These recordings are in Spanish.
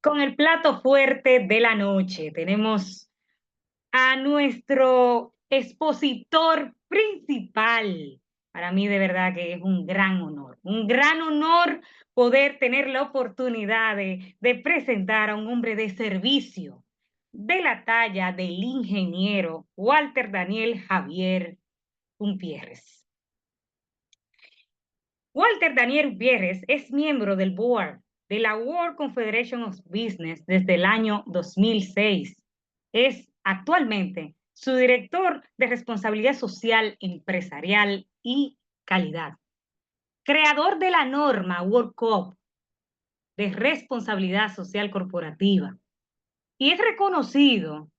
Con el plato fuerte de la noche tenemos a nuestro expositor principal. Para mí de verdad que es un gran honor poder tener la oportunidad de presentar a un hombre de servicio de la talla del ingeniero Walter Daniel Javier Umpierres. Walter Daniel Umpierres es miembro del board de la World Confederation of Business desde el año 2006. Es actualmente su director de responsabilidad social empresarial y calidad. Creador de la norma World Code de responsabilidad social corporativa. Y es reconocido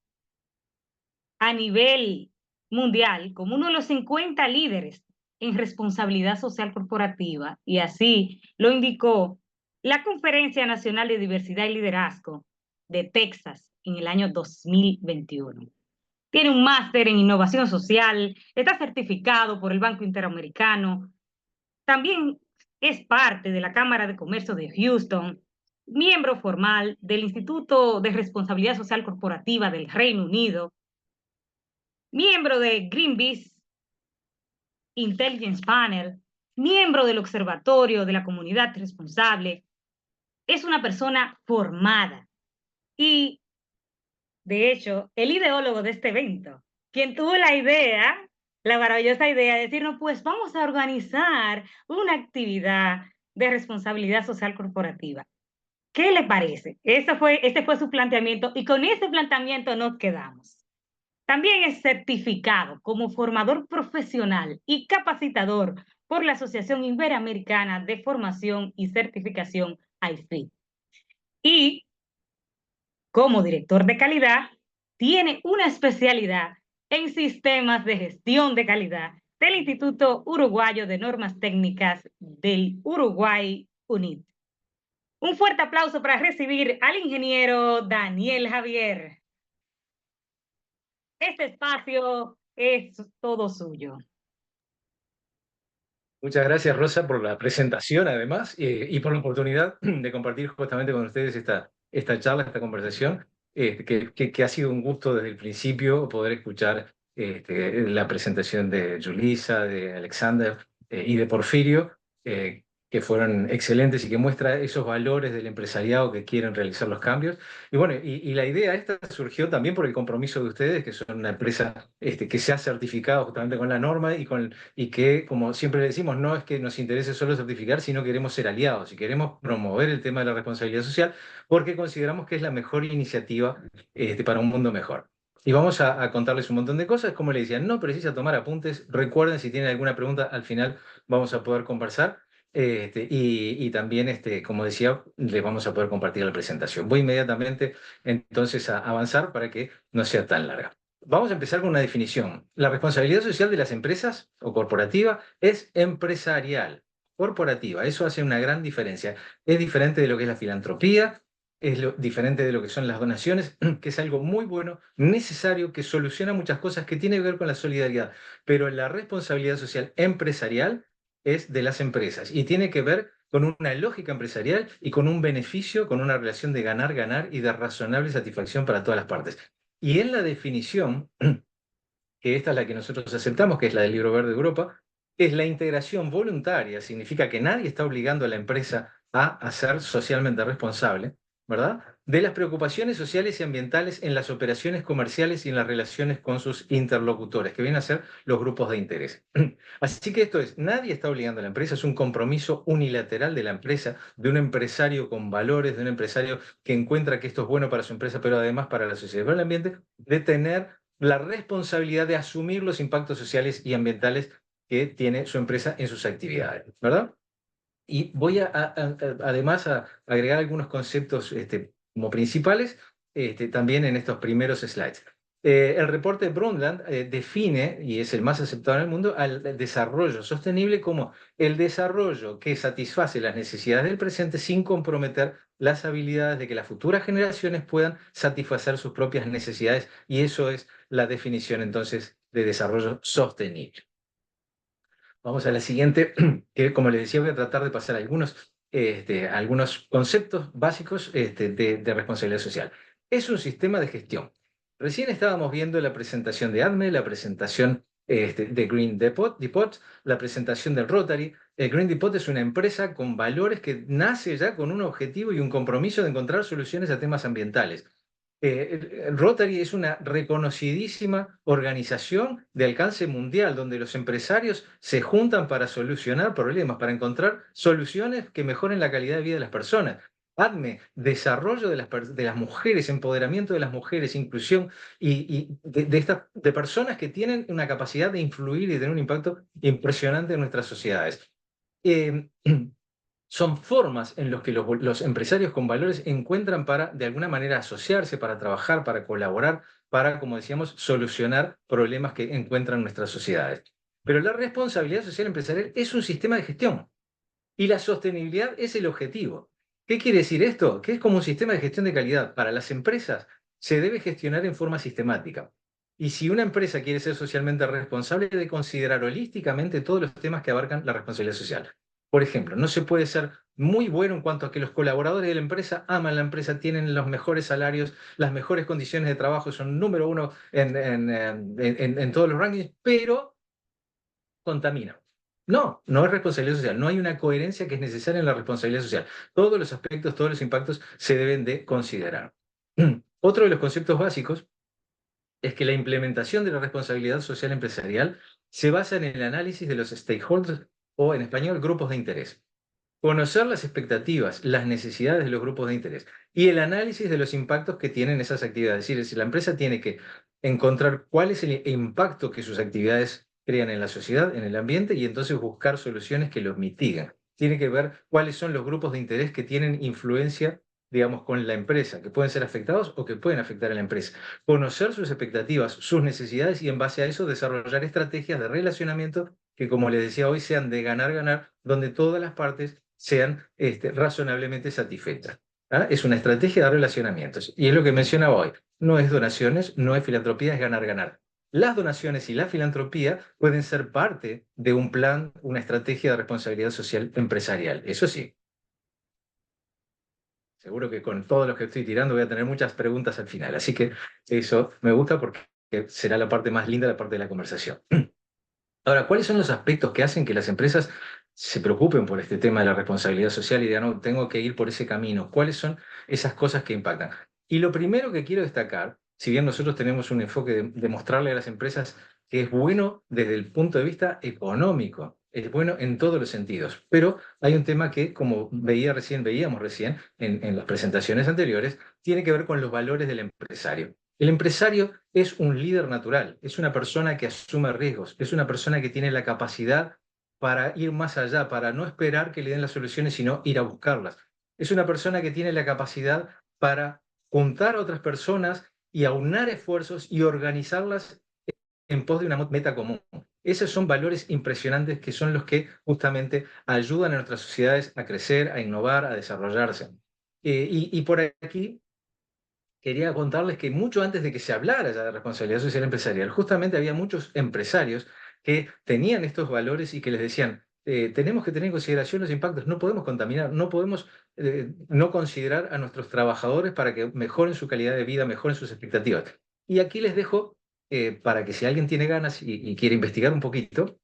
a nivel mundial como uno de los 50 líderes en responsabilidad social corporativa, y así lo indicó la Conferencia Nacional de Diversidad y Liderazgo de Texas en el año 2021. Tiene un máster en innovación social, está certificado por el Banco Interamericano, también es parte de la Cámara de Comercio de Houston, miembro formal del Instituto de Responsabilidad Social Corporativa del Reino Unido, miembro de Greenpeace Intelligence Panel, miembro del Observatorio de la Comunidad Responsable. Es una persona formada y, de hecho, el ideólogo de este evento, quien tuvo la idea, la maravillosa idea de decirnos, pues vamos a organizar una actividad de responsabilidad social corporativa. ¿Qué le parece? Este fue su planteamiento y con ese planteamiento nos quedamos. También es certificado como formador profesional y capacitador por la Asociación Iberoamericana de Formación y Certificación AIFID. Y como director de calidad, tiene una especialidad en sistemas de gestión de calidad del Instituto Uruguayo de Normas Técnicas del Uruguay UNIT. Un fuerte aplauso para recibir al ingeniero Daniel Javier. Este espacio es todo suyo. Muchas gracias, Rosa, por la presentación, además, y por la oportunidad de compartir justamente con ustedes esta charla, esta conversación, que ha sido un gusto desde el principio poder escuchar la presentación de Julissa, de Alexander y de Porfirio, que fueron excelentes y que muestra esos valores del empresariado que quieren realizar los cambios. Y bueno, y la idea esta surgió también por el compromiso de ustedes, que son una empresa que se ha certificado justamente con la norma y que, como siempre le decimos, no es que nos interese solo certificar, sino queremos ser aliados y queremos promover el tema de la responsabilidad social porque consideramos que es la mejor iniciativa para un mundo mejor. Y vamos a contarles un montón de cosas. Como le decía, no precisa tomar apuntes. Recuerden, si tienen alguna pregunta, al final vamos a poder conversar. Y también, como decía, les vamos a poder compartir la presentación. Voy inmediatamente entonces a avanzar para que no sea tan larga. Vamos a empezar con una definición. La responsabilidad social de las empresas o corporativa es empresarial, corporativa. Eso hace una gran diferencia. Es diferente de lo que es la filantropía, diferente de lo que son las donaciones, que es algo muy bueno, necesario, que soluciona muchas cosas, que tiene que ver con la solidaridad. Pero la responsabilidad social empresarial es de las empresas y tiene que ver con una lógica empresarial y con un beneficio, con una relación de ganar-ganar y de razonable satisfacción para todas las partes. Y en la definición, que esta es la que nosotros aceptamos, que es la del Libro Verde de Europa, es la integración voluntaria, significa que nadie está obligando a la empresa a ser socialmente responsable, ¿verdad? De las preocupaciones sociales y ambientales en las operaciones comerciales y en las relaciones con sus interlocutores, que vienen a ser los grupos de interés. Así que esto es, nadie está obligando a la empresa, es un compromiso unilateral de la empresa, de un empresario con valores, de un empresario que encuentra que esto es bueno para su empresa, pero además para la sociedad y para el ambiente, de tener la responsabilidad de asumir los impactos sociales y ambientales que tiene su empresa en sus actividades, ¿verdad? Y voy además a agregar algunos conceptos como principales también en estos primeros slides. El reporte Brundtland define, y es el más aceptado en el mundo, al desarrollo sostenible como el desarrollo que satisface las necesidades del presente sin comprometer las habilidades de que las futuras generaciones puedan satisfacer sus propias necesidades. Y eso es la definición entonces de desarrollo sostenible. Vamos a la siguiente, que como les decía voy a tratar de pasar algunos algunos conceptos básicos de responsabilidad social. Es un sistema de gestión. Recién estábamos viendo la presentación de ADME, la presentación de Green Depot, la presentación del Rotary. El Green Depot es una empresa con valores que nace ya con un objetivo y un compromiso de encontrar soluciones a temas ambientales. El Rotary es una reconocidísima organización de alcance mundial donde los empresarios se juntan para solucionar problemas, para encontrar soluciones que mejoren la calidad de vida de las personas. ADME, desarrollo de las mujeres, empoderamiento de las mujeres, inclusión de personas que tienen una capacidad de influir y tener un impacto impresionante en nuestras sociedades. Eh, Son formas en las que los empresarios con valores encuentran para, de alguna manera, asociarse, para trabajar, para colaborar, para, como decíamos, solucionar problemas que encuentran nuestras sociedades. Pero la responsabilidad social empresarial es un sistema de gestión y la sostenibilidad es el objetivo. ¿Qué quiere decir esto? Que es como un sistema de gestión de calidad. Para las empresas se debe gestionar en forma sistemática. Y si una empresa quiere ser socialmente responsable, debe considerar holísticamente todos los temas que abarcan la responsabilidad social. Por ejemplo, no se puede ser muy bueno en cuanto a que los colaboradores de la empresa aman la empresa, tienen los mejores salarios, las mejores condiciones de trabajo, son número uno en todos los rankings, pero contaminan. No, no es responsabilidad social, no hay una coherencia que es necesaria en la responsabilidad social. Todos los aspectos, todos los impactos se deben de considerar. Otro de los conceptos básicos es que la implementación de la responsabilidad social empresarial se basa en el análisis de los stakeholders o, en español, grupos de interés. Conocer las expectativas, las necesidades de los grupos de interés y el análisis de los impactos que tienen esas actividades. Es decir, la empresa tiene que encontrar cuál es el impacto que sus actividades crean en la sociedad, en el ambiente, y entonces buscar soluciones que los mitiguen. Tiene que ver cuáles son los grupos de interés que tienen influencia, digamos, con la empresa, que pueden ser afectados o que pueden afectar a la empresa. Conocer sus expectativas, sus necesidades y en base a eso desarrollar estrategias de relacionamiento que, como les decía hoy, sean de ganar-ganar, donde todas las partes sean razonablemente satisfechas. ¿Ah? Es una estrategia de relacionamientos. Y es lo que mencionaba hoy. No es donaciones, no es filantropía, es ganar-ganar. Las donaciones y la filantropía pueden ser parte de un plan, una estrategia de responsabilidad social empresarial. Eso sí. Seguro que con todos los que estoy tirando voy a tener muchas preguntas al final. Así que eso me gusta porque será la parte más linda, la parte de la conversación. Ahora, ¿cuáles son los aspectos que hacen que las empresas se preocupen por este tema de la responsabilidad social y digan, no, tengo que ir por ese camino? ¿Cuáles son esas cosas que impactan? Y lo primero que quiero destacar, si bien nosotros tenemos un enfoque de mostrarle a las empresas que es bueno desde el punto de vista económico, es bueno en todos los sentidos, pero hay un tema que, como veíamos recién en las presentaciones anteriores, tiene que ver con los valores del empresario. El empresario es un líder natural, es una persona que asume riesgos, es una persona que tiene la capacidad para ir más allá, para no esperar que le den las soluciones, sino ir a buscarlas. Es una persona que tiene la capacidad para juntar a otras personas y aunar esfuerzos y organizarlas en pos de una meta común. Esos son valores impresionantes que son los que justamente ayudan a nuestras sociedades a crecer, a innovar, a desarrollarse. Y por aquí quería contarles que mucho antes de que se hablara ya de responsabilidad social empresarial, justamente había muchos empresarios que tenían estos valores y que les decían, tenemos que tener en consideración los impactos, no podemos contaminar, no podemos no considerar a nuestros trabajadores para que mejoren su calidad de vida, mejoren sus expectativas. Y aquí les dejo, para que si alguien tiene ganas y quiere investigar un poquito,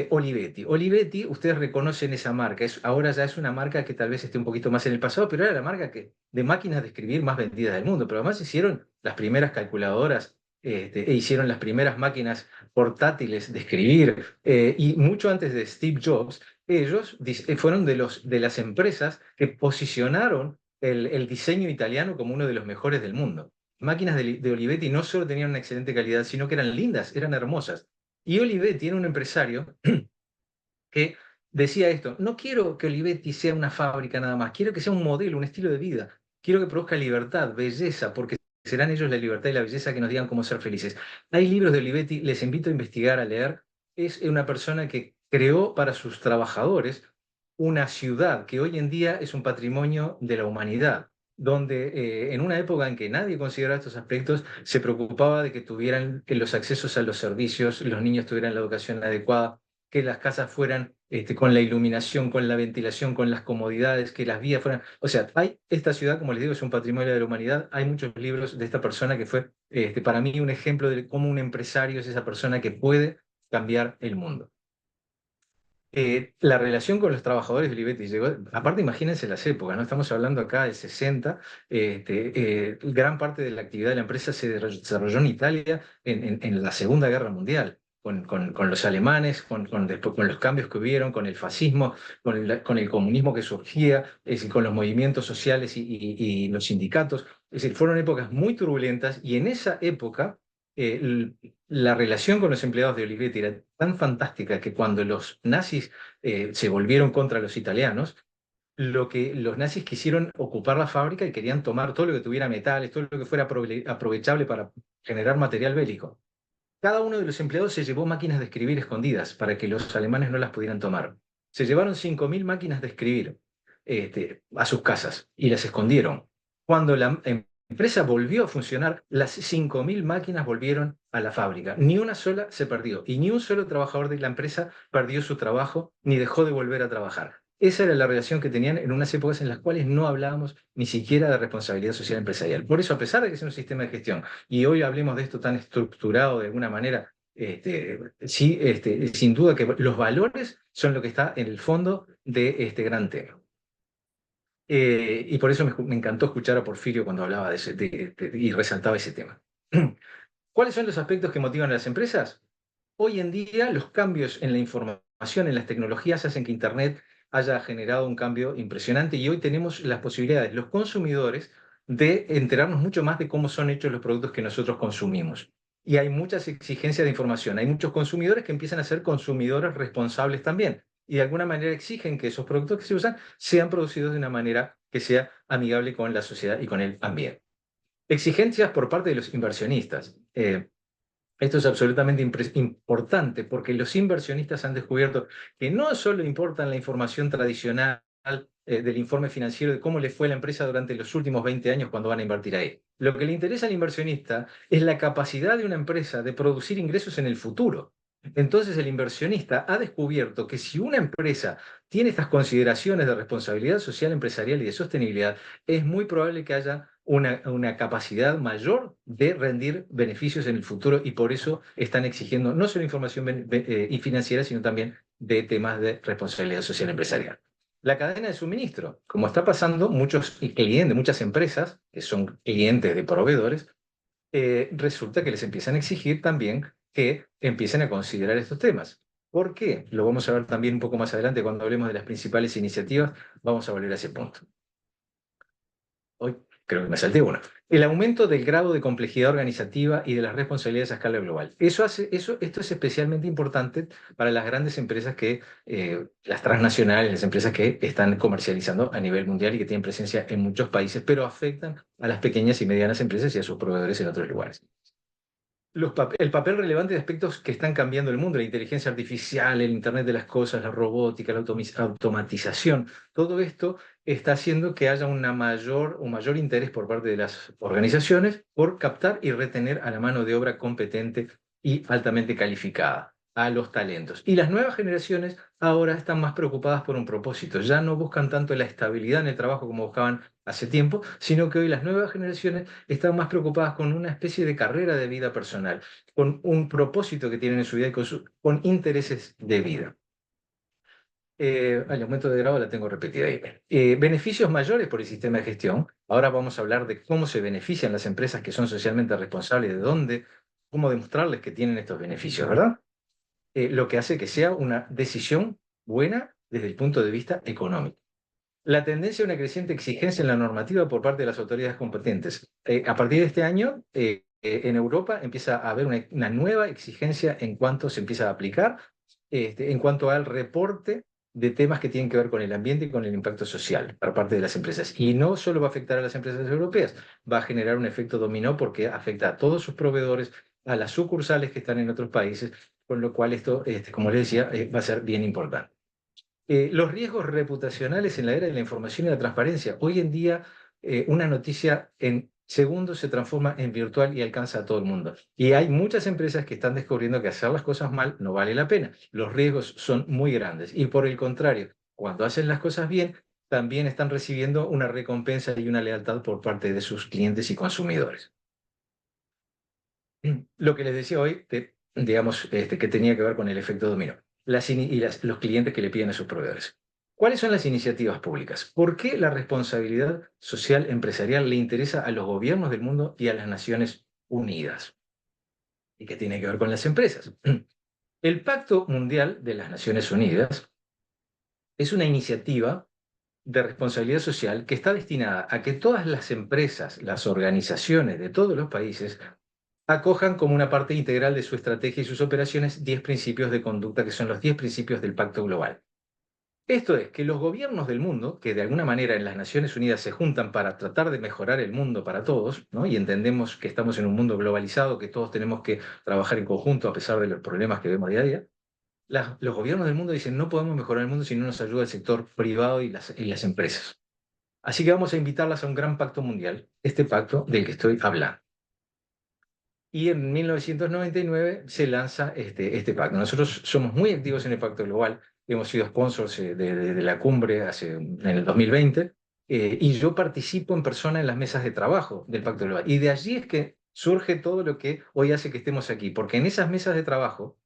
Olivetti. Olivetti, ustedes reconocen esa marca, ahora ya es una marca que tal vez esté un poquito más en el pasado, pero era la marca de máquinas de escribir más vendidas del mundo, pero además hicieron las primeras calculadoras, e hicieron las primeras máquinas portátiles de escribir, y mucho antes de Steve Jobs, ellos fueron de las empresas que posicionaron el diseño italiano como uno de los mejores del mundo. Máquinas de Olivetti no solo tenían una excelente calidad, sino que eran lindas, eran hermosas. Y Olivetti era un empresario que decía esto, no quiero que Olivetti sea una fábrica nada más, quiero que sea un modelo, un estilo de vida, quiero que produzca libertad, belleza, porque serán ellos la libertad y la belleza que nos digan cómo ser felices. Hay libros de Olivetti, les invito a investigar, a leer. Es una persona que creó para sus trabajadores una ciudad que hoy en día es un patrimonio de la humanidad, donde en una época en que nadie consideraba estos aspectos, se preocupaba de que tuvieran los accesos a los servicios, los niños tuvieran la educación adecuada, que las casas fueran con la iluminación, con la ventilación, con las comodidades, que las vías fueran... O sea, esta ciudad, como les digo, es un patrimonio de la humanidad. Hay muchos libros de esta persona que fue, para mí, un ejemplo de cómo un empresario es esa persona que puede cambiar el mundo. La relación con los trabajadores de Olivetti llegó, aparte imagínense las épocas, ¿no? Estamos hablando acá del 60, gran parte de la actividad de la empresa se desarrolló en Italia en la Segunda Guerra Mundial, con los alemanes, después, con los cambios que hubieron, con el fascismo, con el comunismo que surgía, es decir, con los movimientos sociales y los sindicatos. Es decir, fueron épocas muy turbulentas y en esa época la relación con los empleados de Olivetti era tan fantástica que cuando los nazis se volvieron contra los italianos, los nazis quisieron ocupar la fábrica y querían tomar todo lo que tuviera metales, todo lo que fuera aprovechable para generar material bélico. Cada uno de los empleados se llevó máquinas de escribir escondidas para que los alemanes no las pudieran tomar. Se llevaron 5.000 máquinas de escribir a sus casas y las escondieron. Cuando la empresa volvió a funcionar, las 5.000 máquinas volvieron a la fábrica. Ni una sola se perdió y ni un solo trabajador de la empresa perdió su trabajo ni dejó de volver a trabajar. Esa era la relación que tenían en unas épocas en las cuales no hablábamos ni siquiera de responsabilidad social empresarial. Por eso, a pesar de que es un sistema de gestión, y hoy hablemos de esto tan estructurado de alguna manera, sí, sin duda que los valores son lo que está en el fondo de este gran tema. Y por eso me encantó escuchar a Porfirio cuando hablaba y resaltaba ese tema. ¿Cuáles son los aspectos que motivan a las empresas? Hoy en día los cambios en la información, en las tecnologías, hacen que Internet haya generado un cambio impresionante y hoy tenemos las posibilidades, los consumidores, de enterarnos mucho más de cómo son hechos los productos que nosotros consumimos. Y hay muchas exigencias de información. Hay muchos consumidores que empiezan a ser consumidores responsables también y de alguna manera exigen que esos productos que se usan sean producidos de una manera que sea amigable con la sociedad y con el ambiente. Exigencias por parte de los inversionistas. Esto es absolutamente importante porque los inversionistas han descubierto que no solo importa la información tradicional del informe financiero de cómo le fue a la empresa durante los últimos 20 años cuando van a invertir ahí. Lo que le interesa al inversionista es la capacidad de una empresa de producir ingresos en el futuro. Entonces el inversionista ha descubierto que si una empresa tiene estas consideraciones de responsabilidad social empresarial y de sostenibilidad, es muy probable que haya una capacidad mayor de rendir beneficios en el futuro y por eso están exigiendo no solo información financiera, sino también de temas de responsabilidad social empresarial. La cadena de suministro, como está pasando, muchos clientes, muchas empresas que son clientes de proveedores, resulta que les empiezan a exigir también que empiecen a considerar estos temas. ¿Por qué? Lo vamos a ver también un poco más adelante cuando hablemos de las principales iniciativas, vamos a volver a ese punto. Hoy creo que me salté uno. El aumento del grado de complejidad organizativa y de las responsabilidades a escala global. Esto es especialmente importante para las grandes empresas las transnacionales, las empresas que están comercializando a nivel mundial y que tienen presencia en muchos países, pero afectan a las pequeñas y medianas empresas y a sus proveedores en otros lugares. El papel relevante de aspectos que están cambiando el mundo, la inteligencia artificial, el Internet de las cosas, la robótica, la automatización, todo esto está haciendo que haya un mayor interés por parte de las organizaciones por captar y retener a la mano de obra competente y altamente calificada, a los talentos. Y las nuevas generaciones ahora están más preocupadas por un propósito, ya no buscan tanto la estabilidad en el trabajo como buscaban hace tiempo, sino que hoy las nuevas generaciones están más preocupadas con una especie de carrera de vida personal, con un propósito que tienen en su vida y con intereses de vida. El aumento de grado la tengo repetida ahí. Beneficios mayores por el sistema de gestión. Ahora vamos a hablar de cómo se benefician las empresas que son socialmente responsables, de dónde, cómo demostrarles que tienen estos beneficios, ¿verdad? Lo que hace que sea una decisión buena desde el punto de vista económico. La tendencia a una creciente exigencia en la normativa por parte de las autoridades competentes. A partir de este año, en Europa empieza a haber una nueva exigencia en cuanto se empieza a aplicar, en cuanto al reporte de temas que tienen que ver con el ambiente y con el impacto social por parte de las empresas. Y no solo va a afectar a las empresas europeas, va a generar un efecto dominó porque afecta a todos sus proveedores, a las sucursales que están en otros países, con lo cual esto, como les decía, va a ser bien importante. Los riesgos reputacionales en la era de la información y la transparencia. Hoy en día, una noticia en Segundo, se transforma en virtual y alcanza a todo el mundo. Y hay muchas empresas que están descubriendo que hacer las cosas mal no vale la pena. Los riesgos son muy grandes. Y por el contrario, cuando hacen las cosas bien, también están recibiendo una recompensa y una lealtad por parte de sus clientes y consumidores. Lo que les decía hoy, digamos, que tenía que ver con el efecto dominó los clientes que le piden a sus proveedores. ¿Cuáles son las iniciativas públicas? ¿Por qué la responsabilidad social empresarial le interesa a los gobiernos del mundo y a las Naciones Unidas? ¿Y qué tiene que ver con las empresas? El Pacto Mundial de las Naciones Unidas es una iniciativa de responsabilidad social que está destinada a que todas las empresas, las organizaciones de todos los países, acojan como una parte integral de su estrategia y sus operaciones 10 principios de conducta, que son los 10 principios del Pacto Global. Esto es que los gobiernos del mundo, que de alguna manera en las Naciones Unidas se juntan para tratar de mejorar el mundo para todos, ¿no? Y entendemos que estamos en un mundo globalizado, que todos tenemos que trabajar en conjunto a pesar de los problemas que vemos día a día, los gobiernos del mundo dicen no podemos mejorar el mundo si no nos ayuda el sector privado y las empresas. Así que vamos a invitarlas a un gran pacto mundial, este pacto del que estoy hablando. Y en 1999 se lanza este pacto. Nosotros somos muy activos en el Pacto Global, hemos sido sponsors de la cumbre en el 2020, y yo participo en persona en las mesas de trabajo del Pacto Global. Y de allí es que surge todo lo que hoy hace que estemos aquí, porque en esas mesas de trabajo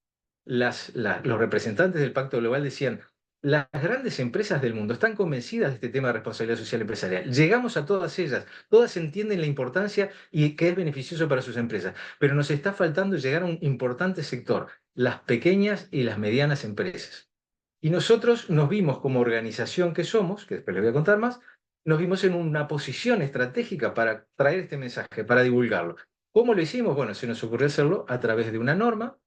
los representantes del Pacto Global decían, las grandes empresas del mundo están convencidas de este tema de responsabilidad social empresarial. Llegamos a todas ellas, todas entienden la importancia y que es beneficioso para sus empresas, pero nos está faltando llegar a un importante sector, las pequeñas y las medianas empresas. Y nosotros nos vimos como organización que somos, que después les voy a contar más, nos vimos en una posición estratégica para traer este mensaje, para divulgarlo. ¿Cómo lo hicimos? Bueno, se nos ocurrió hacerlo a través de una norma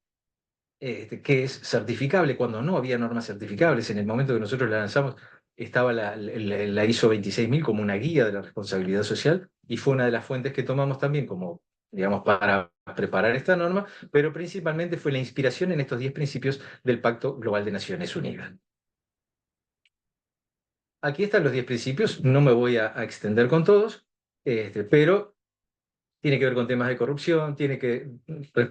que es certificable cuando no había normas certificables. En el momento que nosotros la lanzamos estaba la ISO 26000 como una guía de la responsabilidad social y fue una de las fuentes que tomamos también como, digamos, para preparar esta norma, pero principalmente fue la inspiración en estos 10 principios del Pacto Global de Naciones Unidas. Aquí están los 10 principios, no me voy a extender con todos, pero tiene que ver con temas de corrupción, tiene que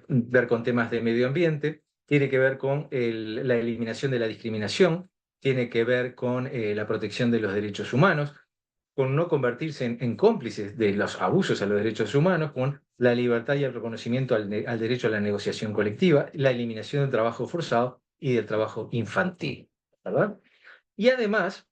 ver con temas de medio ambiente, tiene que ver con la eliminación de la discriminación, tiene que ver con la protección de los derechos humanos, con no convertirse en cómplices de los abusos a los derechos humanos, con la libertad y el reconocimiento al derecho a la negociación colectiva, la eliminación del trabajo forzado y del trabajo infantil, ¿verdad? Y además,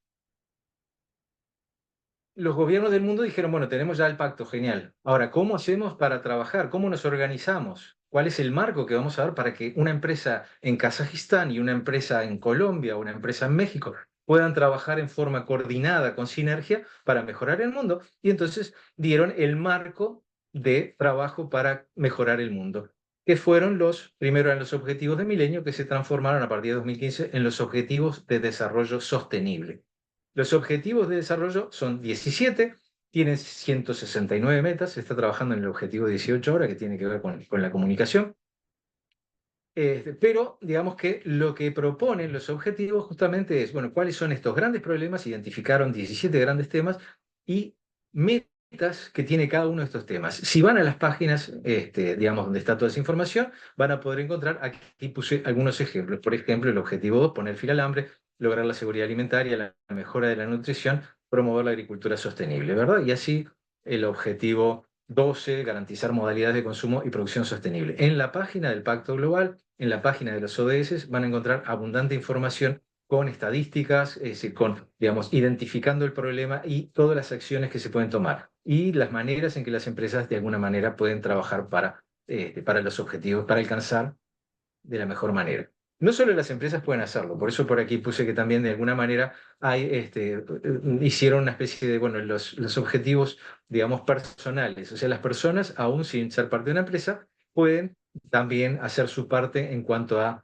los gobiernos del mundo dijeron, bueno, tenemos ya el pacto, genial. Ahora, ¿cómo hacemos para trabajar? ¿Cómo nos organizamos? ¿Cuál es el marco que vamos a dar para que una empresa en Kazajistán y una empresa en Colombia o una empresa en México puedan trabajar en forma coordinada, con sinergia, para mejorar el mundo? Y entonces dieron el marco de trabajo para mejorar el mundo, que fueron primero eran los objetivos de milenio, que se transformaron a partir de 2015 en los objetivos de desarrollo sostenible. Los objetivos de desarrollo son 17, tienen 169 metas, se está trabajando en el objetivo 18 ahora, que tiene que ver con la comunicación. Pero digamos que lo que proponen los objetivos justamente es, bueno, ¿cuáles son estos grandes problemas? Identificaron 17 grandes temas y metas que tiene cada uno de estos temas. Si van a las páginas, digamos, donde está toda esa información, van a poder encontrar, aquí puse algunos ejemplos. Por ejemplo, el objetivo 2, poner fin al hambre, lograr la seguridad alimentaria, la mejora de la nutrición, promover la agricultura sostenible, ¿verdad? Y así el objetivo 12, garantizar modalidades de consumo y producción sostenible. En la página del Pacto Global, en la página de los ODS, van a encontrar abundante información con estadísticas, es decir, digamos, identificando el problema y todas las acciones que se pueden tomar y las maneras en que las empresas de alguna manera pueden trabajar para los objetivos, para alcanzar de la mejor manera. No solo las empresas pueden hacerlo, por eso por aquí puse que también de alguna manera hicieron una especie de, bueno, los objetivos, digamos, personales. O sea, las personas, aún sin ser parte de una empresa, pueden también hacer su parte en cuanto a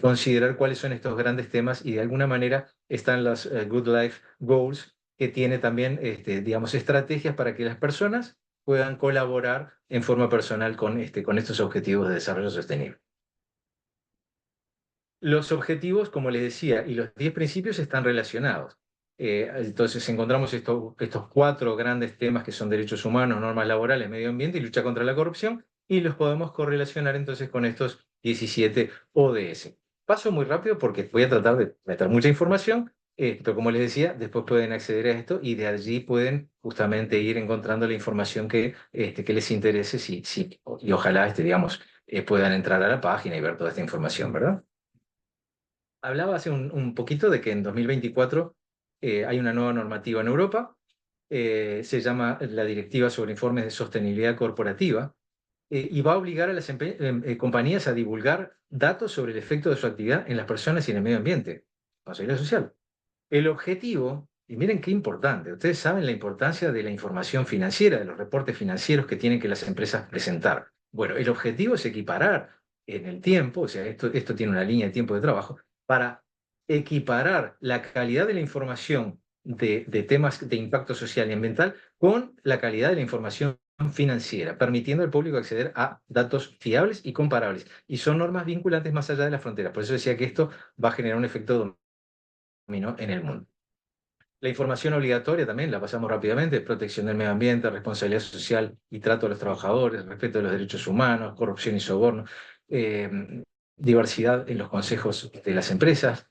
considerar cuáles son estos grandes temas y de alguna manera están los Good Life Goals, que tiene también, digamos, estrategias para que las personas puedan colaborar en forma personal con estos objetivos de desarrollo sostenible. Los objetivos, como les decía, y los 10 principios están relacionados. Entonces encontramos estos 4 grandes temas que son derechos humanos, normas laborales, medio ambiente y lucha contra la corrupción, y los podemos correlacionar entonces con estos 17 ODS. Paso muy rápido porque voy a tratar de meter mucha información, pero como les decía, después pueden acceder a esto y de allí pueden justamente ir encontrando la información que les interese y ojalá digamos, puedan entrar a la página y ver toda esta información, ¿verdad? Hablaba hace un poquito de que en 2024 hay una nueva normativa en Europa, se llama la Directiva sobre Informes de Sostenibilidad Corporativa, y va a obligar a las compañías a divulgar datos sobre el efecto de su actividad en las personas y en el medio ambiente, responsabilidad social. El objetivo, y miren qué importante, ustedes saben la importancia de la información financiera, de los reportes financieros que tienen que las empresas presentar. Bueno, el objetivo es equiparar en el tiempo, o sea, esto tiene una línea de tiempo de trabajo, para equiparar la calidad de la información de temas de impacto social y ambiental con la calidad de la información financiera, permitiendo al público acceder a datos fiables y comparables. Y son normas vinculantes más allá de las fronteras. Por eso decía que esto va a generar un efecto dominó en el mundo. La información obligatoria también, la pasamos rápidamente: protección del medio ambiente, responsabilidad social y trato a los trabajadores, respeto de los derechos humanos, corrupción y soborno, diversidad en los consejos de las empresas.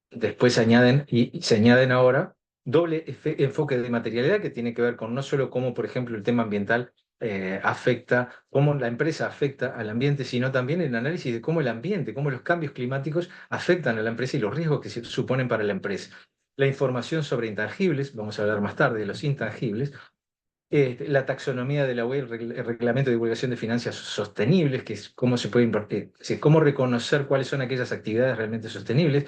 Después se añaden ahora doble enfoque de materialidad que tiene que ver con no solo cómo, por ejemplo, el tema ambiental cómo la empresa afecta al ambiente, sino también el análisis de cómo el ambiente, cómo los cambios climáticos afectan a la empresa y los riesgos que se suponen para la empresa. La información sobre intangibles, vamos a hablar más tarde de los intangibles, la taxonomía de la UE, el reglamento de divulgación de finanzas sostenibles, que es cómo se puede invertir, cómo reconocer cuáles son aquellas actividades realmente sostenibles,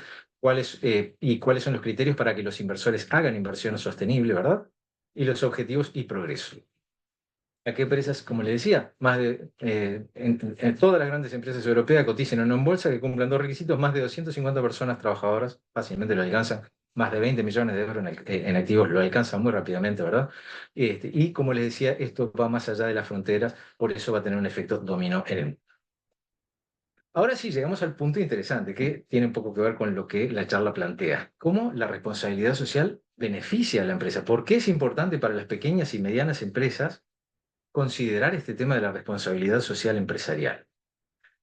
y cuáles son los criterios para que los inversores hagan inversión sostenible, ¿verdad? Y los objetivos y progreso. ¿A qué empresas? Como le decía, en todas las grandes empresas europeas cotizan o no en bolsa, que cumplan 2 requisitos: más de 250 personas trabajadoras, fácilmente lo alcanzan; más de 20 millones de euros en activos, lo alcanzan muy rápidamente, ¿verdad? Y como les decía, esto va más allá de las fronteras, por eso va a tener un efecto dominó en el mundo. Ahora sí, llegamos al punto interesante, que tiene un poco que ver con lo que la charla plantea: cómo la responsabilidad social beneficia a la empresa. ¿Por qué es importante para las pequeñas y medianas empresas considerar este tema de la responsabilidad social empresarial?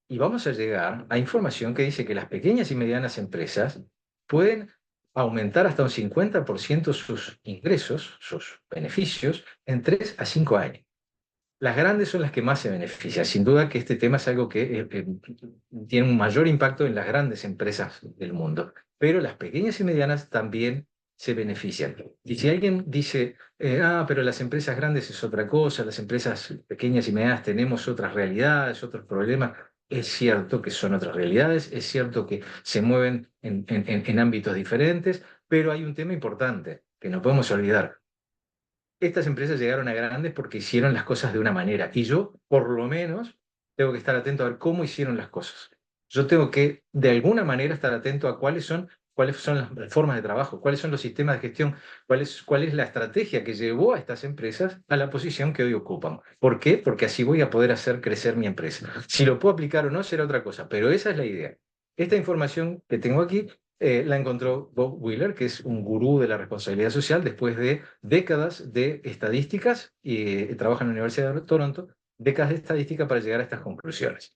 Y vamos a llegar a información que dice que las pequeñas y medianas empresas pueden aumentar hasta un 50% sus ingresos, sus beneficios, en 3 a 5 años. Las grandes son las que más se benefician. Sin duda que este tema es algo que tiene un mayor impacto en las grandes empresas del mundo, pero las pequeñas y medianas también se benefician. Y si alguien dice, pero las empresas grandes es otra cosa, las empresas pequeñas y medianas tenemos otras realidades, otros problemas, es cierto que son otras realidades, es cierto que se mueven en ámbitos diferentes, pero hay un tema importante que no podemos olvidar: estas empresas llegaron a grandes porque hicieron las cosas de una manera. Y yo, por lo menos, tengo que estar atento a ver cómo hicieron las cosas. Yo tengo que, de alguna manera, estar atento a cuáles son las formas de trabajo, cuáles son los sistemas de gestión, cuál es la estrategia que llevó a estas empresas a la posición que hoy ocupan. ¿Por qué? Porque así voy a poder hacer crecer mi empresa. Si lo puedo aplicar o no será otra cosa, pero esa es la idea. Esta información que tengo aquí la encontró Bob Wheeler, que es un gurú de la responsabilidad social, después de décadas de estadísticas, y trabaja en la Universidad de Toronto, décadas de estadística para llegar a estas conclusiones.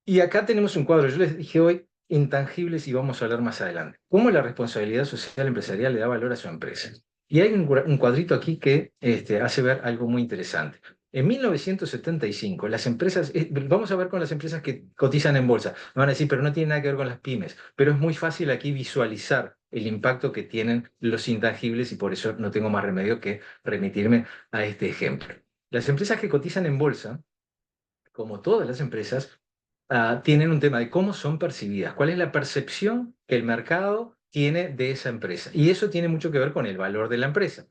Y acá tenemos un cuadro. Yo les dije hoy intangibles y vamos a hablar más adelante. ¿Cómo la responsabilidad social empresarial le da valor a su empresa? Y hay un cuadrito aquí que hace ver algo muy interesante. En 1975, las empresas, vamos a ver con las empresas que cotizan en bolsa. Me van a decir, pero no tiene nada que ver con las pymes. Pero es muy fácil aquí visualizar el impacto que tienen los intangibles, y por eso no tengo más remedio que remitirme a este ejemplo. Las empresas que cotizan en bolsa, como todas las empresas, tienen un tema de cómo son percibidas, cuál es la percepción que el mercado tiene de esa empresa. Y eso tiene mucho que ver con el valor de la empresa.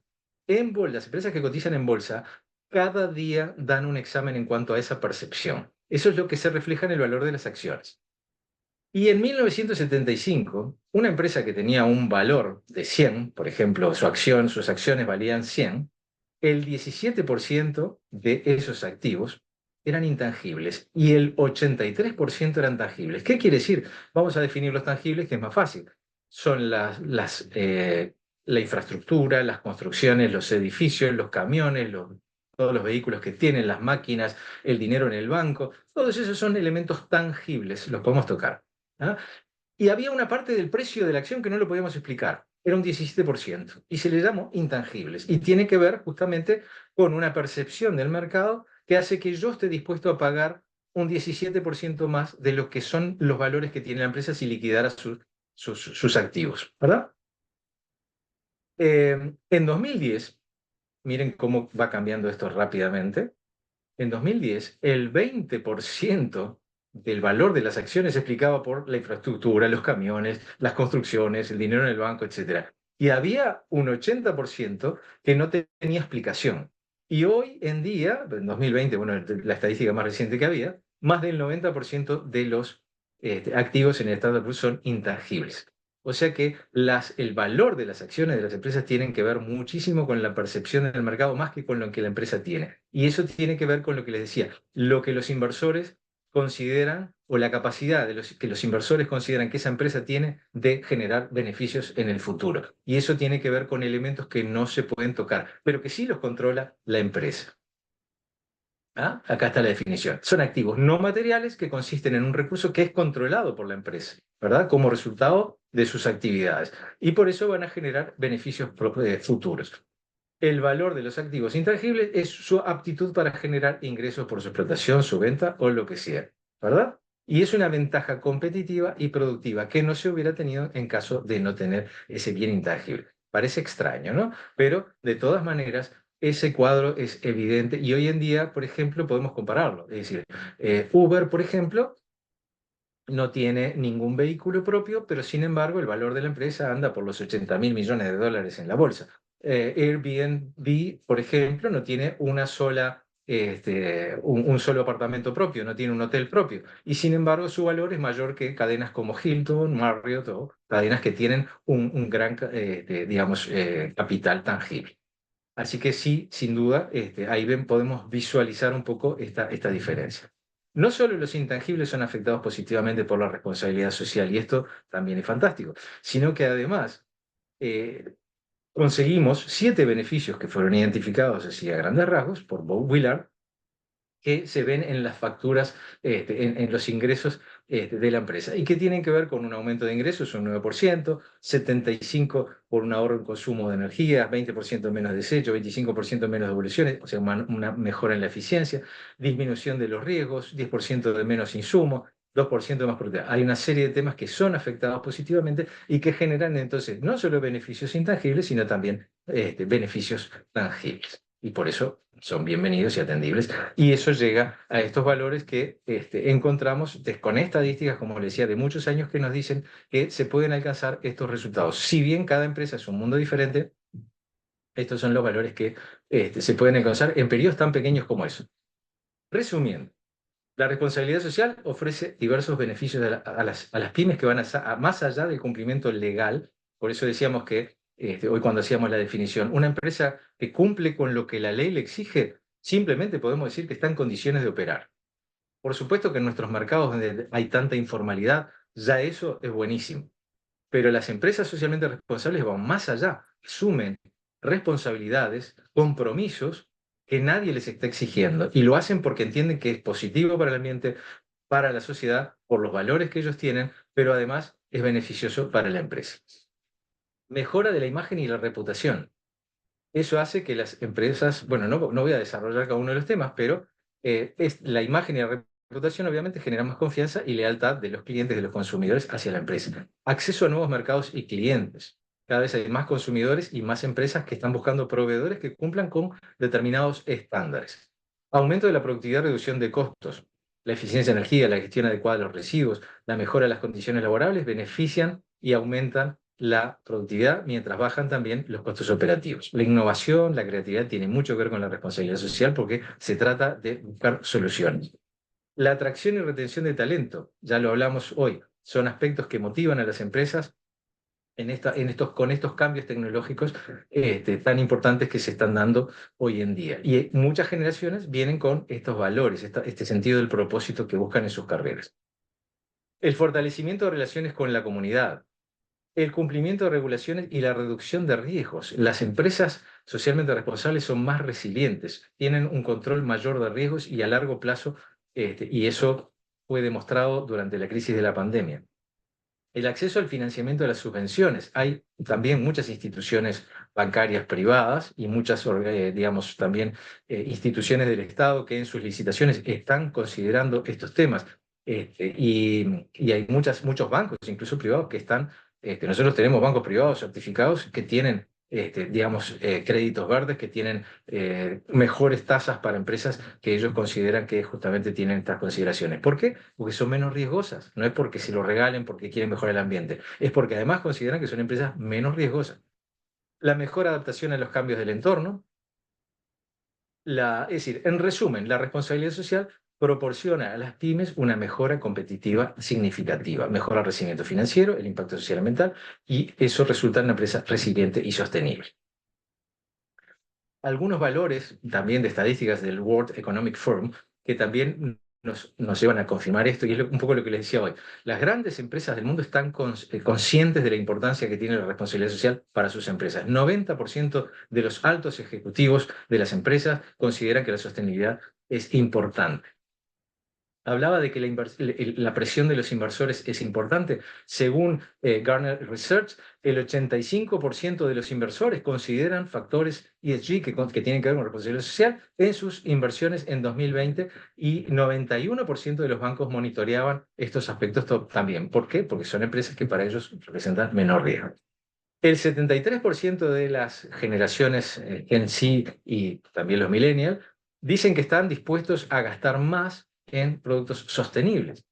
Las empresas que cotizan en bolsa cada día dan un examen en cuanto a esa percepción. Eso es lo que se refleja en el valor de las acciones. Y en 1975, una empresa que tenía un valor de 100, por ejemplo, sus acciones valían 100, el 17% de esos activos eran intangibles y el 83% eran tangibles. ¿Qué quiere decir? Vamos a definir los tangibles, que es más fácil. Son la infraestructura, las construcciones, los edificios, los camiones, todos los vehículos que tienen, las máquinas, el dinero en el banco. Todos esos son elementos tangibles, los podemos tocar. ¿Ah? Y había una parte del precio de la acción que no lo podíamos explicar. Era un 17%. Y se le llamó intangibles. Y tiene que ver justamente con una percepción del mercado que hace que yo esté dispuesto a pagar un 17% más de lo que son los valores que tiene la empresa si liquidara sus activos, ¿verdad? En 2010, miren cómo va cambiando esto rápidamente. En 2010, el 20% del valor de las acciones se explicaba por la infraestructura, los camiones, las construcciones, el dinero en el banco, etc. Y había un 80% que no tenía explicación. Y hoy en día, en 2020, bueno, la estadística más reciente que había, más del 90% de los activos en el Standard Poor's son intangibles. O sea que el valor de las acciones de las empresas tienen que ver muchísimo con la percepción del mercado más que con lo que la empresa tiene. Y eso tiene que ver con lo que les decía, lo que los inversores consideran o la capacidad que los inversores consideran que esa empresa tiene de generar beneficios en el futuro. Y eso tiene que ver con elementos que no se pueden tocar, pero que sí los controla la empresa. ¿Ah? Acá está la definición. Son activos no materiales que consisten en un recurso que es controlado por la empresa, ¿verdad? Como resultado de sus actividades. Y por eso van a generar beneficios futuros. El valor de los activos intangibles es su aptitud para generar ingresos por su explotación, su venta o lo que sea, ¿verdad? Y es una ventaja competitiva y productiva que no se hubiera tenido en caso de no tener ese bien intangible. Parece extraño, ¿no? Pero de todas maneras, ese cuadro es evidente y hoy en día, por ejemplo, podemos compararlo. Es decir, Uber, por ejemplo, no tiene ningún vehículo propio, pero sin embargo el valor de la empresa anda por los 80.000 millones de dólares en la bolsa. Airbnb, por ejemplo, no tiene un solo apartamento propio, no tiene un hotel propio, y sin embargo su valor es mayor que cadenas como Hilton, Marriott o cadenas que tienen un gran, digamos, capital tangible. Así que sí, sin duda, ahí podemos visualizar un poco esta diferencia. No solo los intangibles son afectados positivamente por la responsabilidad social, y esto también es fantástico, sino que además eh, conseguimos 7 beneficios que fueron identificados así a grandes rasgos por Bob Willard, que se ven en las facturas, en los ingresos de la empresa, y que tienen que ver con un aumento de ingresos, un 9%, 75% por un ahorro en consumo de energía, 20% menos desecho, 25% menos devoluciones, o sea, una mejora en la eficiencia, disminución de los riesgos, 10% de menos insumo, 2% de más productividad. Hay una serie de temas que son afectados positivamente y que generan entonces no solo beneficios intangibles, sino también beneficios tangibles. Y por eso son bienvenidos y atendibles. Y eso llega a estos valores que encontramos con estadísticas, como les decía, de muchos años que nos dicen que se pueden alcanzar estos resultados. Si bien cada empresa es un mundo diferente, estos son los valores que se pueden alcanzar en periodos tan pequeños como eso. Resumiendo, la responsabilidad social ofrece diversos beneficios a las pymes que van más allá del cumplimiento legal. Por eso decíamos que hoy cuando hacíamos la definición, una empresa que cumple con lo que la ley le exige, simplemente podemos decir que está en condiciones de operar. Por supuesto que en nuestros mercados donde hay tanta informalidad, ya eso es buenísimo. Pero las empresas socialmente responsables van más allá, asumen responsabilidades, compromisos que nadie les está exigiendo y lo hacen porque entienden que es positivo para el ambiente, para la sociedad, por los valores que ellos tienen, pero además es beneficioso para la empresa. Mejora de la imagen y la reputación. Eso hace que las empresas, bueno, no voy a desarrollar cada uno de los temas, pero la imagen y la reputación obviamente generan más confianza y lealtad de los clientes, de los consumidores hacia la empresa. Acceso a nuevos mercados y clientes. Cada vez hay más consumidores y más empresas que están buscando proveedores que cumplan con determinados estándares. Aumento de la productividad, reducción de costos. La eficiencia de energía, la gestión adecuada de los residuos, la mejora de las condiciones laborables benefician y aumentan la productividad, mientras bajan también los costos operativos. La innovación, la creatividad tiene mucho que ver con la responsabilidad social porque se trata de buscar soluciones. La atracción y retención de talento, ya lo hablamos hoy, son aspectos que motivan a las empresas con estos cambios tecnológicos tan importantes que se están dando hoy en día. Y muchas generaciones vienen con estos valores, este sentido del propósito que buscan en sus carreras. El fortalecimiento de relaciones con la comunidad, el cumplimiento de regulaciones y la reducción de riesgos. Las empresas socialmente responsables son más resilientes, tienen un control mayor de riesgos y a largo plazo, y eso fue demostrado durante la crisis de la pandemia. El acceso al financiamiento de las subvenciones. Hay también muchas instituciones bancarias privadas y muchas, digamos, también instituciones del Estado que en sus licitaciones están considerando estos temas. Y hay muchos bancos, incluso privados, que están, nosotros tenemos bancos privados certificados que tienen, digamos, créditos verdes, que tienen mejores tasas para empresas que ellos consideran que justamente tienen estas consideraciones. ¿Por qué? Porque son menos riesgosas. No es porque se lo regalen porque quieren mejorar el ambiente, es porque además consideran que son empresas menos riesgosas. La mejor adaptación a los cambios del entorno. Es decir, en resumen, la responsabilidad social proporciona a las pymes una mejora competitiva significativa, mejora el crecimiento financiero, el impacto social y ambiental, y eso resulta en una empresa resiliente y sostenible. Algunos valores también de estadísticas del World Economic Forum que también nos llevan a confirmar esto, y es un poco lo que les decía hoy. Las grandes empresas del mundo están conscientes de la importancia que tiene la responsabilidad social para sus empresas. 90% de los altos ejecutivos de las empresas consideran que la sostenibilidad es importante. Hablaba de que la presión de los inversores es importante. Según Gartner Research, el 85% de los inversores consideran factores ESG que tienen que ver con responsabilidad social en sus inversiones en 2020, y 91% de los bancos monitoreaban estos aspectos también. ¿Por qué? Porque son empresas que para ellos representan menor riesgo. El 73% de las generaciones Gen Z y también los millennials dicen que están dispuestos a gastar más en productos sostenibles.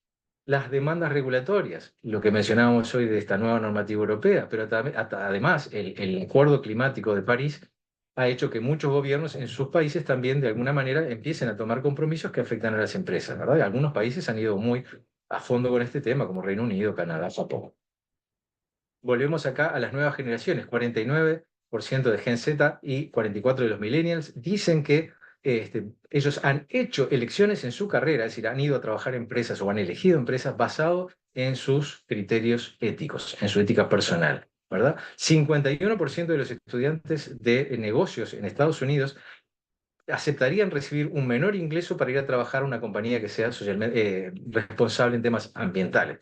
Las demandas regulatorias, lo que mencionábamos hoy de esta nueva normativa europea, pero además el Acuerdo Climático de París ha hecho que muchos gobiernos en sus países también de alguna manera empiecen a tomar compromisos que afectan a las empresas, ¿verdad? Algunos países han ido muy a fondo con este tema, como Reino Unido, Canadá, Japón. Volvemos acá a las nuevas generaciones. 49% de Gen Z y 44% de los millennials dicen que ellos han hecho elecciones en su carrera, es decir, han ido a trabajar en empresas o han elegido empresas basado en sus criterios éticos, en su ética personal, ¿verdad? 51% de los estudiantes de negocios en Estados Unidos aceptarían recibir un menor ingreso para ir a trabajar a una compañía que sea socialmente responsable en temas ambientales.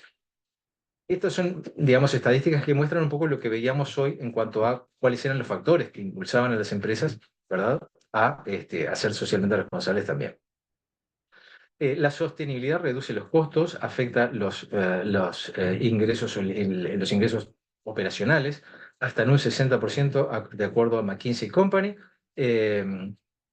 Estas son, digamos, estadísticas que muestran un poco lo que veíamos hoy en cuanto a cuáles eran los factores que impulsaban a las empresas, ¿verdad?, a ser socialmente responsables también. La sostenibilidad reduce los costos, afecta los ingresos operacionales hasta en un 60%, de acuerdo a McKinsey Company,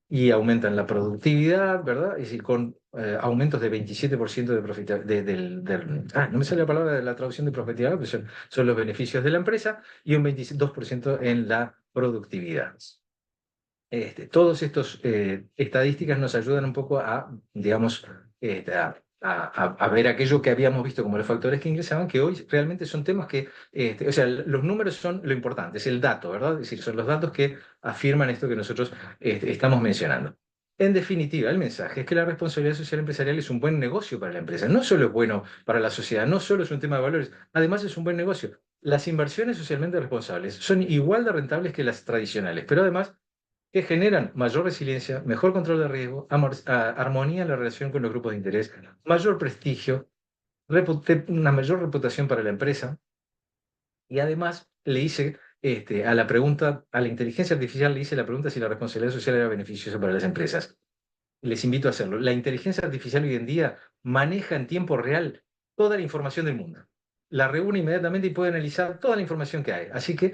y aumentan la productividad, ¿verdad? Es decir, con aumentos de 27% de no me sale la palabra de la traducción de profitabilidad, pero son los beneficios de la empresa, y un 22% en la productividad. Todas estas estadísticas nos ayudan un poco a, digamos, a ver aquello que habíamos visto como los factores que ingresaban, que hoy realmente son temas que, o sea, los números son lo importante, es el dato, ¿verdad? Es decir, son los datos que afirman esto que nosotros estamos mencionando. En definitiva, el mensaje es que la responsabilidad social empresarial es un buen negocio para la empresa. No solo es bueno para la sociedad, no solo es un tema de valores, además es un buen negocio. Las inversiones socialmente responsables son igual de rentables que las tradicionales, pero además que generan mayor resiliencia, mejor control de riesgo, armonía en la relación con los grupos de interés, mayor prestigio, una mayor reputación para la empresa. Y además le hice a la inteligencia artificial, le hice la pregunta si la responsabilidad social era beneficiosa para las empresas. Les invito a hacerlo. La inteligencia artificial hoy en día maneja en tiempo real toda la información del mundo. La reúne inmediatamente y puede analizar toda la información que hay. Así que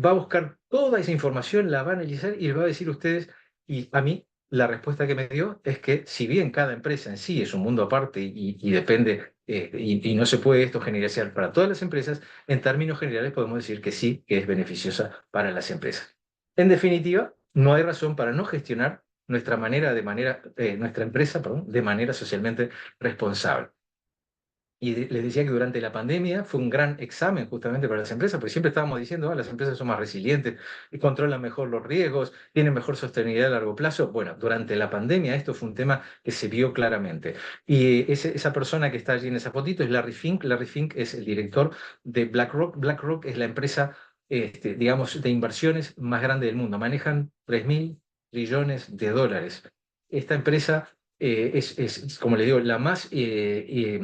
va a buscar toda esa información, la va a analizar y les va a decir a ustedes, y a mí la respuesta que me dio es que si bien cada empresa en sí es un mundo aparte y depende, y no se puede esto generalizar para todas las empresas, en términos generales podemos decir que sí, que es beneficiosa para las empresas. En definitiva, no hay razón para no gestionar nuestra empresa, perdón, de manera socialmente responsable. Y les decía que durante la pandemia fue un gran examen justamente para las empresas, porque siempre estábamos diciendo, las empresas son más resilientes, y controlan mejor los riesgos, tienen mejor sostenibilidad a largo plazo. Bueno, durante la pandemia esto fue un tema que se vio claramente. Y esa persona que está allí en esa fotito es Larry Fink. Larry Fink es el director de BlackRock. BlackRock es la empresa, digamos, de inversiones más grande del mundo. Manejan 3.000 trillones de dólares. Esta empresa como le digo, la más, que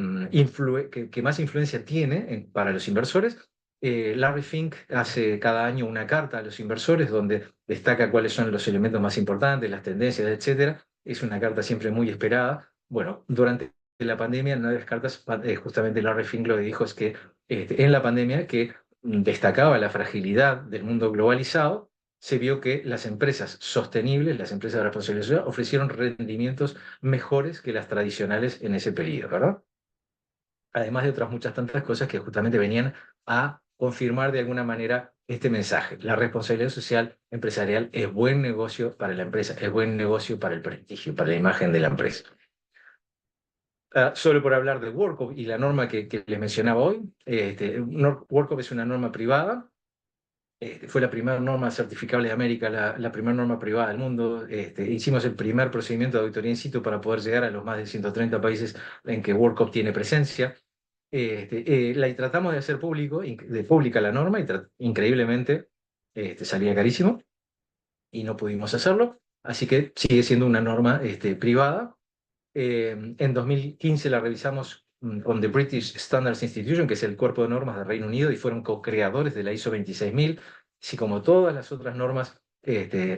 más influencia tiene para los inversores. Larry Fink hace cada año una carta a los inversores donde destaca cuáles son los elementos más importantes, las tendencias, etcétera. Es una carta siempre muy esperada. Bueno, durante la pandemia, una de las cartas, justamente Larry Fink lo que dijo es que en la pandemia que destacaba la fragilidad del mundo globalizado, se vio que las empresas sostenibles, las empresas de responsabilidad social, ofrecieron rendimientos mejores que las tradicionales en ese periodo, ¿verdad? Además de otras muchas tantas cosas que justamente venían a confirmar de alguna manera este mensaje. La responsabilidad social empresarial es buen negocio para la empresa, es buen negocio para el prestigio, para la imagen de la empresa. Solo por hablar de WorkCop y la norma que les mencionaba hoy, WorkCop es una norma privada. Fue la primera norma certificable de América, la primera norma privada del mundo. Hicimos el primer procedimiento de auditoría in situ para poder llegar a los más de 130 países en que WorkCop tiene presencia. La tratamos de hacer pública la norma y increíblemente salía carísimo y no pudimos hacerlo. Así que sigue siendo una norma privada. En 2015 la revisamos con The British Standards Institution, que es el cuerpo de normas del Reino Unido, y fueron co-creadores de la ISO 26000, así como todas las otras normas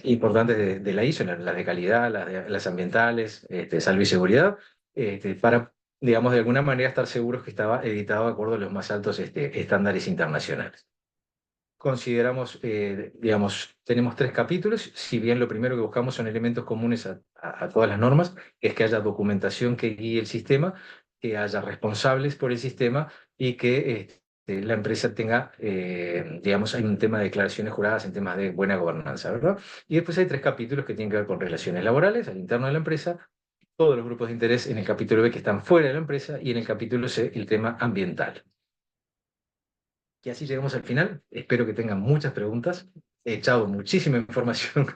importantes de la ISO, las de calidad, las ambientales, salud y seguridad, para, digamos, de alguna manera estar seguros que estaba editado de acuerdo a los más altos estándares internacionales. Consideramos, digamos, tenemos 3 capítulos. Si bien lo primero que buscamos son elementos comunes a todas las normas, es que haya documentación que guíe el sistema, que haya responsables por el sistema y que la empresa tenga, digamos, hay un tema de declaraciones juradas en temas de buena gobernanza, ¿verdad? Y después hay 3 capítulos que tienen que ver con relaciones laborales al interno de la empresa, todos los grupos de interés en el capítulo B que están fuera de la empresa, y en el capítulo C el tema ambiental. Y así llegamos al final. Espero que tengan muchas preguntas. He echado muchísima información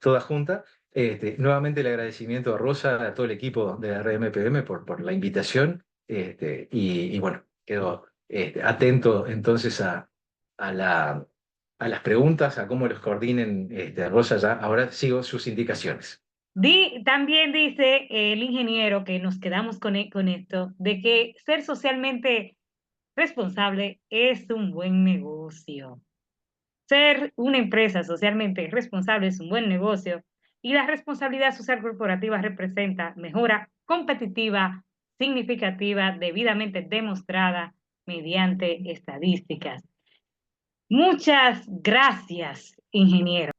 toda junta. Nuevamente el agradecimiento a Rosa, a todo el equipo de RMPM por la invitación. Y bueno, quedo atento entonces a las preguntas, a cómo los coordinen. Rosa, ya ahora sigo sus indicaciones. También dice el ingeniero que nos quedamos con esto, de que ser socialmente responsable es un buen negocio. Ser una empresa socialmente responsable es un buen negocio y la responsabilidad social corporativa representa mejora competitiva significativa debidamente demostrada mediante estadísticas. Muchas gracias, ingeniero.